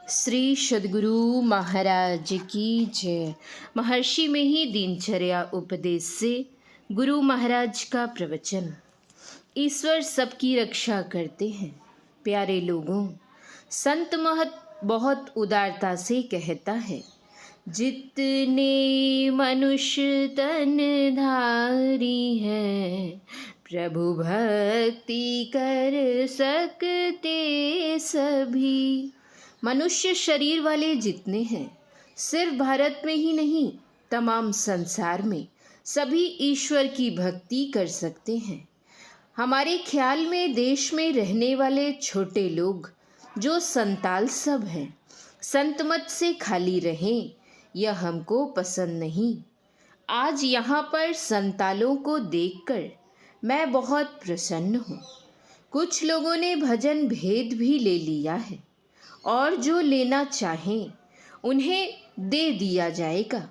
श्री सद्गुरु महाराज की जय। महर्षि में ही दिनचर्या उपदेश से गुरु महाराज का प्रवचन। ईश्वर सबकी रक्षा करते हैं। प्यारे लोगों, संत महत बहुत उदारता से कहता है, जितने मनुष्य तन धारी है, प्रभु भक्ति कर सकते सभी। मनुष्य शरीर वाले जितने हैं, सिर्फ भारत में ही नहीं, तमाम संसार में सभी ईश्वर की भक्ति कर सकते हैं। हमारे ख्याल में देश में रहने वाले छोटे लोग जो संताल सब हैं, संत मत से खाली रहें, यह हमको पसंद नहीं। आज यहाँ पर संतालों को देखकर मैं बहुत प्रसन्न हूँ। कुछ लोगों ने भजन भेद भी ले लिया है और जो लेना चाहें उन्हें दे दिया जाएगा।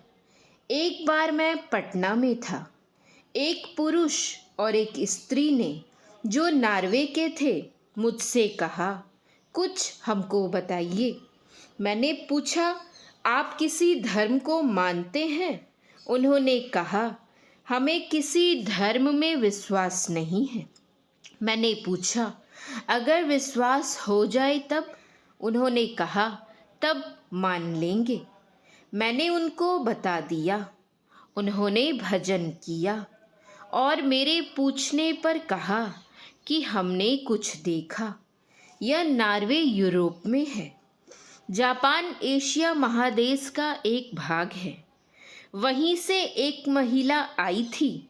एक बार मैं पटना में था। एक पुरुष और एक स्त्री ने, जो नॉर्वे के थे, मुझसे कहा, कुछ हमको बताइए। मैंने पूछा, आप किसी धर्म को मानते हैं? उन्होंने कहा, हमें किसी धर्म में विश्वास नहीं है। मैंने पूछा, अगर विश्वास हो जाए तब? उन्होंने कहा, तब मान लेंगे। मैंने उनको बता दिया। उन्होंने भजन किया और मेरे पूछने पर कहा कि हमने कुछ देखा। यह नॉर्वे यूरोप में है। जापान एशिया महादेश का एक भाग है। वहीं से एक महिला आई थी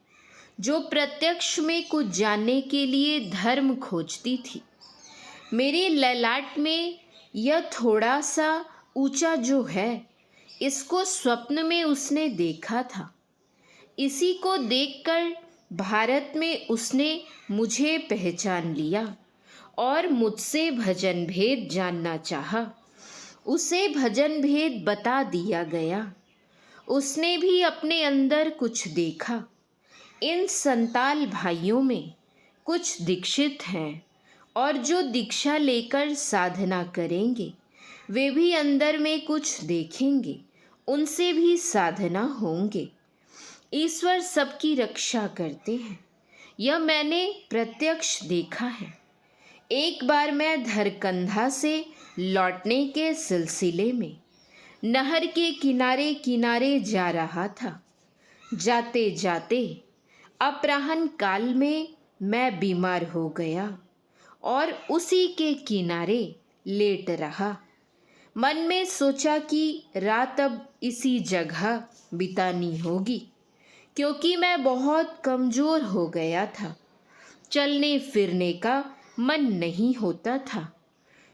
जो प्रत्यक्ष में कुछ जानने के लिए धर्म खोजती थी। मेरे ललाट में यह थोड़ा सा ऊंचा जो है, इसको स्वप्न में उसने देखा था। इसी को देखकर भारत में उसने मुझे पहचान लिया और मुझसे भजन भेद जानना चाहा। उसे भजन भेद बता दिया गया। उसने भी अपने अंदर कुछ देखा। इन संताल भाइयों में कुछ दीक्षित हैं और जो दीक्षा लेकर साधना करेंगे वे भी अंदर में कुछ देखेंगे, उनसे भी साधना होंगे। ईश्वर सबकी रक्षा करते हैं, यह मैंने प्रत्यक्ष देखा है। एक बार मैं धरकंधा से लौटने के सिलसिले में नहर के किनारे किनारे जा रहा था। जाते जाते अपराह्न काल में मैं बीमार हो गया और उसी के किनारे लेट रहा। मन में सोचा कि रात अब इसी जगह बितानी होगी, क्योंकि मैं बहुत कमज़ोर हो गया था। चलने फिरने का मन नहीं होता था।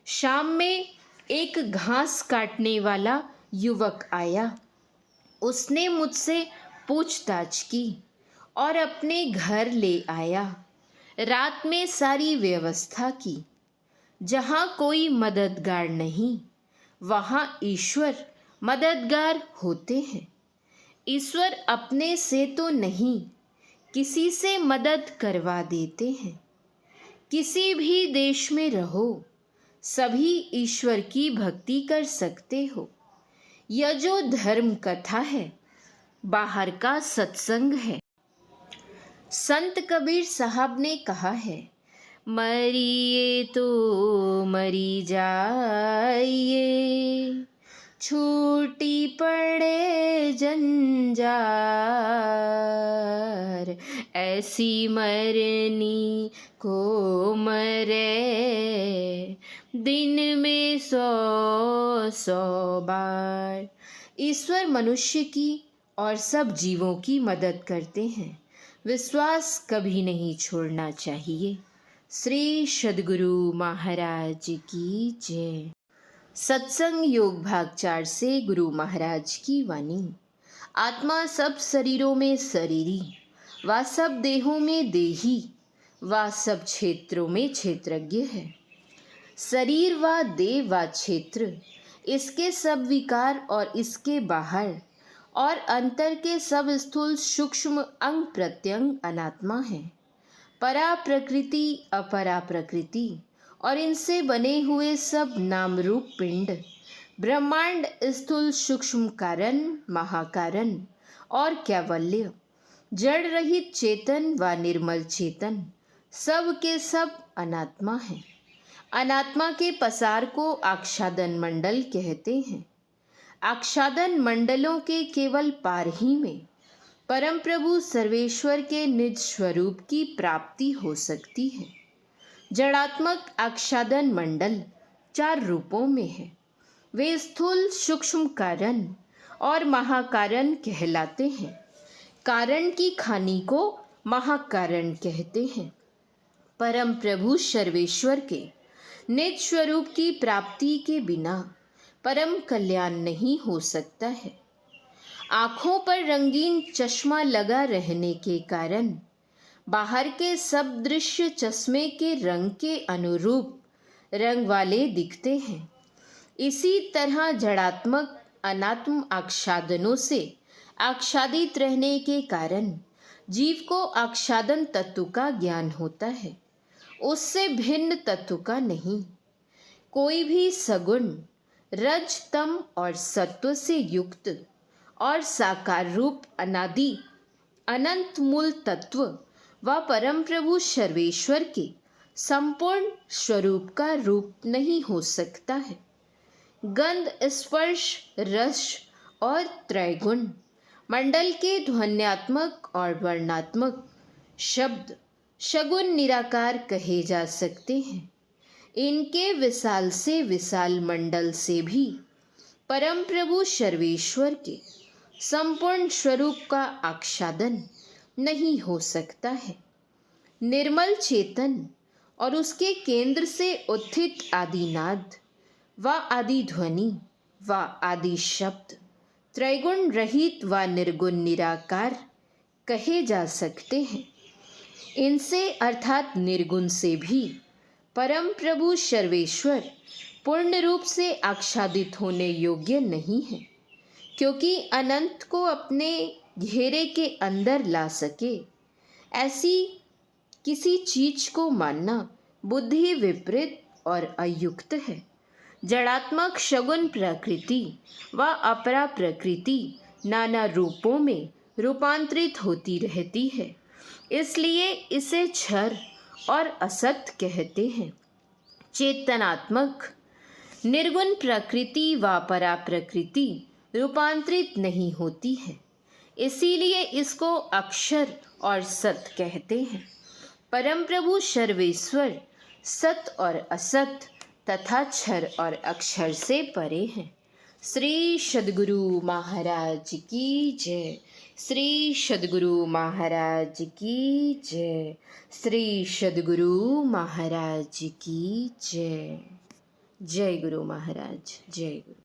शाम में एक घास काटने वाला युवक आया। उसने मुझसे पूछताछ की और अपने घर ले आया। रात में सारी व्यवस्था की। जहाँ कोई मददगार नहीं, वहाँ ईश्वर मददगार होते हैं। ईश्वर अपने से तो नहीं, किसी से मदद करवा देते हैं। किसी भी देश में रहो, सभी ईश्वर की भक्ति कर सकते हो। यह जो धर्म कथा है, बाहर का सत्संग है। संत कबीर साहब ने कहा है, मरिए तो मरी जाइए, छूटी पड़े जंजार, ऐसी मरनी को मरे, दिन में 100 बार। ईश्वर मनुष्य की और सब जीवों की मदद करते हैं। विश्वास कभी नहीं छोड़ना चाहिए। श्री सद्गुरु महाराज की जय। सत्संग योग भाग 4 से गुरु महाराज की वाणी। आत्मा सब शरीरों में शरीरी, वा सब देहों में देही, वा सब क्षेत्रों में क्षेत्रज्ञ है। शरीर व देह व क्षेत्र, इसके सब विकार और इसके बाहर और अंतर के सब स्थूल सूक्ष्म अंग प्रत्यंग अनात्मा है। परा प्रकृति अपरा प्रकृति और इनसे बने हुए सब नाम रूप पिंड, ब्रह्मांड, स्थूल सूक्ष्म कारण, महाकारण और कैवल्य, जड़ रहित चेतन व निर्मल चेतन, सब के सब अनात्मा हैं। अनात्मा के पसार को आच्छादन मंडल कहते हैं। आच्छादन मंडलों के केवल पार ही में परम प्रभु सर्वेश्वर के निज स्वरूप की प्राप्ति हो सकती है। जड़ात्मक आच्छादन मंडल 4 रूपों में है। वे स्थूल सूक्ष्म कारण और महाकारण कहलाते हैं। कारण की खानी को महाकारण कहते हैं। परम प्रभु सर्वेश्वर के निज स्वरूप की प्राप्ति के बिना परम कल्याण नहीं हो सकता है। आँखों पर रंगीन चश्मा लगा रहने के कारण बाहर के सब दृश्य चश्मे के रंग के अनुरूप रंग वाले दिखते हैं। इसी तरह जड़ात्मक अनात्म आच्छादनों से आच्छादित रहने के कारण जीव को आच्छादन तत्व का ज्ञान होता है, उससे भिन्न तत्व का नहीं। कोई भी सगुण, रज, तम और सत्व से युक्त और साकार रूप अनादि अनंत मूल तत्व व परम प्रभु सर्वेश्वर के संपूर्ण स्वरूप का रूप नहीं हो सकता है। गंध, स्पर्श, रस और त्रैगुण मंडल के ध्वन्यात्मक और वर्णात्मक शब्द शगुन निराकार कहे जा सकते हैं। इनके विशाल से विशाल मंडल से भी परम प्रभु सर्वेश्वर के संपूर्ण स्वरूप का आच्छादन नहीं हो सकता है। निर्मल चेतन और उसके केंद्र से उत्थित आदिनाद व आदि ध्वनि व आदि शब्द त्रैगुण रहित व निर्गुण निराकार कहे जा सकते हैं। इनसे अर्थात निर्गुण से भी परम प्रभु सर्वेश्वर पूर्ण रूप से आच्छादित होने योग्य नहीं है, क्योंकि अनंत को अपने घेरे के अंदर ला सके ऐसी किसी चीज को मानना बुद्धि विपरीत और अयुक्त है। जड़ात्मक शगुन प्रकृति व अपरा प्रकृति नाना रूपों में रूपांतरित होती रहती है, इसलिए इसे क्षर और असत कहते हैं। चेतनात्मक निर्गुण प्रकृति व परा प्रकृति रूपांतरित नहीं होती है, इसीलिए इसको अक्षर और सत कहते हैं। परम प्रभु सर्वेश्वर सत और असत तथा क्षर और अक्षर से परे हैं। श्री सद्गुरु महाराज की जय। श्री सद्गुरु महाराज की जय। श्री सद्गुरु महाराज की जय। जय गुरु महाराज। जय गुरु।